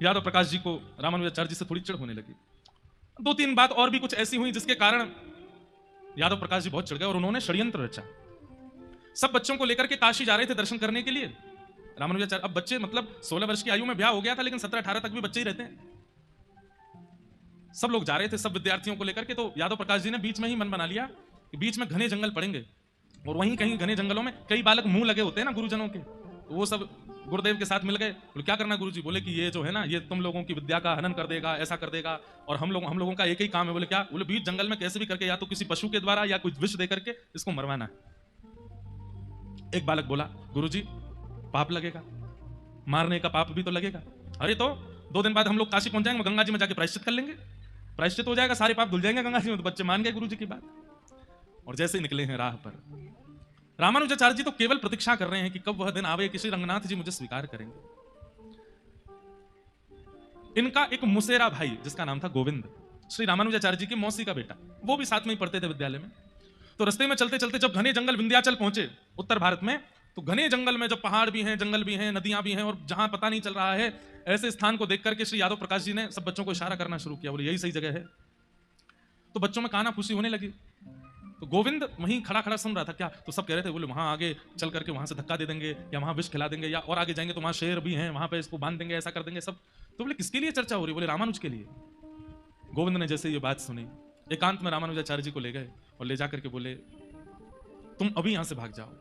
यादव प्रकाश जी को रामानुजाचार्य जी से थोड़ी चिढ़ होने लगी। दो तीन बात और भी कुछ ऐसी हुई जिसके कारण यादव प्रकाश जी बहुत चिढ़ गए और उन्होंने षड्यंत्र रचा। सब बच्चों को लेकर के काशी जा रहे थे दर्शन करने के लिए। रामानुजाचार्य, अब बच्चे मतलब 16 वर्ष की आयु में ब्याह हो गया था, लेकिन 17-18 तक भी बच्चे ही रहते हैं। सब लोग जा रहे थे, सब विद्यार्थियों को लेकर के। तो यादव प्रकाश जी ने बीच में ही मन बना लिया कि बीच में घने जंगल पड़ेंगे और वहीं कहीं घने जंगलों में कई बालक मुंह लगे होते हैं ना गुरुजनों के, तो वो सब गुरुदेव के साथ मिल गए। बोले क्या करना गुरुजी? बोले कि ये जो है ना, ये तुम लोगों की विद्या का हनन कर देगा, ऐसा कर देगा, और हम लोगों का एक ही काम है। बोले क्या? बोले बीच जंगल में कैसे भी करके या तो किसी पशु के द्वारा या कुछ विष दे करके इसको मरवाना है। एक बालक बोला गुरुजी पाप लगेगा, मारने का पाप भी तो लगेगा। अरे तो 2 दिन बाद हम लोग काशी पहुंच जाएंगे, गंगा जी में जाके प्रायश्चित कर लेंगे, प्रायश्चित हो जाएगा, सारे पाप धुल जाएंगे गंगा जी में। तो बच्चे मान गए गुरुजी की बात और जैसे ही निकले हैं राह पर, रामानुजाचार्य जी तो केवल प्रतीक्षा कर रहे हैं कि कब वह दिन आवे कि श्री रंगनाथ जी मुझे स्वीकार करेंगे। इनका एक मुसेरा भाई जिसका नाम था गोविंद, श्री रामानुजाचार्य जी की मौसी का बेटा, वो भी साथ में ही पढ़ते थे विद्यालय में। तो रास्ते में चलते चलते जब घने जंगल विंध्याचल पहुंचे उत्तर भारत में, तो घने जंगल में जब पहाड़ भी हैं, जंगल भी हैं, नदियां भी हैं, और जहां पता नहीं चल रहा है, ऐसे स्थान को देख करके श्री यादव प्रकाश जी ने सब बच्चों को इशारा करना शुरू किया, बोले यही सही जगह है। तो बच्चों में कानाफूसी होने लगी। तो गोविंद वहीं खड़ा खड़ा सुन रहा था। क्या? तो सब कह रहे थे, बोले वहां आगे चल करके वहां से धक्का दे देंगे, या वहां विष खिला देंगे, या और आगे जाएंगे तो वहां शेर भी हैं, वहां पे इसको बांध देंगे, ऐसा कर देंगे सब। तो बोले किसके लिए चर्चा हो रही? बोले रामानुज के लिए। गोविंद ने जैसे ये बात सुनी, एकांत में रामानुजाचार्य जी को ले गए और ले जाकर के बोले तुम अभी यहां से भाग जाओ,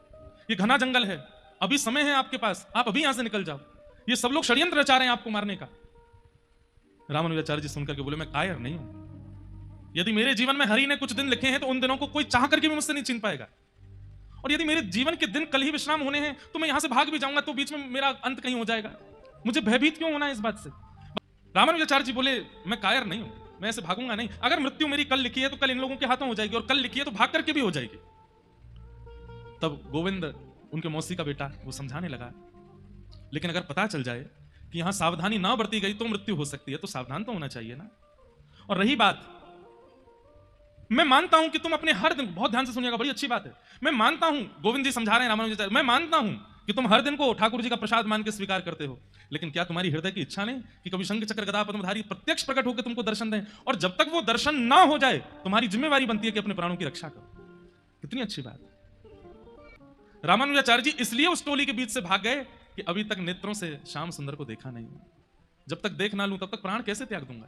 ये घना जंगल है, अभी समय है आपके पास, आप अभी यहां से निकल जाओ, ये सब लोग षड्यंत्र रचा रहे हैं आपको मारने का। रामानुजाचार्य जी सुनकर के बोले मैं कायर नहीं हूं, यदि मेरे जीवन में हरि ने कुछ दिन लिखे हैं तो उन दिनों को कोई चाह करके भी मुझसे नहीं छीन पाएगा, और यदि मेरे जीवन के दिन कल ही विश्राम होने हैं तो मैं यहां से भाग भी जाऊंगा तो बीच में मेरा अंत कहीं हो जाएगा, मुझे भयभीत क्यों होना है इस बात से। रामानुजाचार्य जी बोले मैं कायर नहीं हूं, मैं ऐसे भागूंगा नहीं, अगर मृत्यु मेरी कल लिखी है तो कल इन लोगों के हाथों हो जाएगी, और कल लिखी है तो भाग करके भी हो जाएगी। तब गोविंद, उनके मौसी का बेटा, वो समझाने लगा लेकिन अगर पता चल जाए कि यहां सावधानी ना बरती गई तो मृत्यु हो सकती है, तो सावधान तो होना चाहिए ना। और रही बात, मैं मानता हूं कि तुम अपने हर दिन, बहुत ध्यान से सुनिएगा, बड़ी अच्छी बात है, मैं मानता हूं, गोविंद जी समझा रहे हैं रामानुजाचार्य, मैं मानता हूं कि तुम हर दिन को ठाकुर जी का प्रसाद मान के स्वीकार करते हो, लेकिन क्या तुम्हारी हृदय की इच्छा नहीं कि कभी शंख चक्र गदा पद्मधारी प्रत्यक्ष प्रकट होकर तुमको दर्शन दें, और जब तक वो दर्शन ना हो जाए तुम्हारी जिम्मेवारी बनती है कि अपने प्राणों की रक्षा करो। कितनी अच्छी बात। रामानुजाचार्य जी इसलिए उस टोली के बीच से भाग गए कि अभी तक नेत्रों से श्याम सुंदर को देखा नहीं, जब तक देख ना लूं तब तक प्राण कैसे त्याग दूंगा।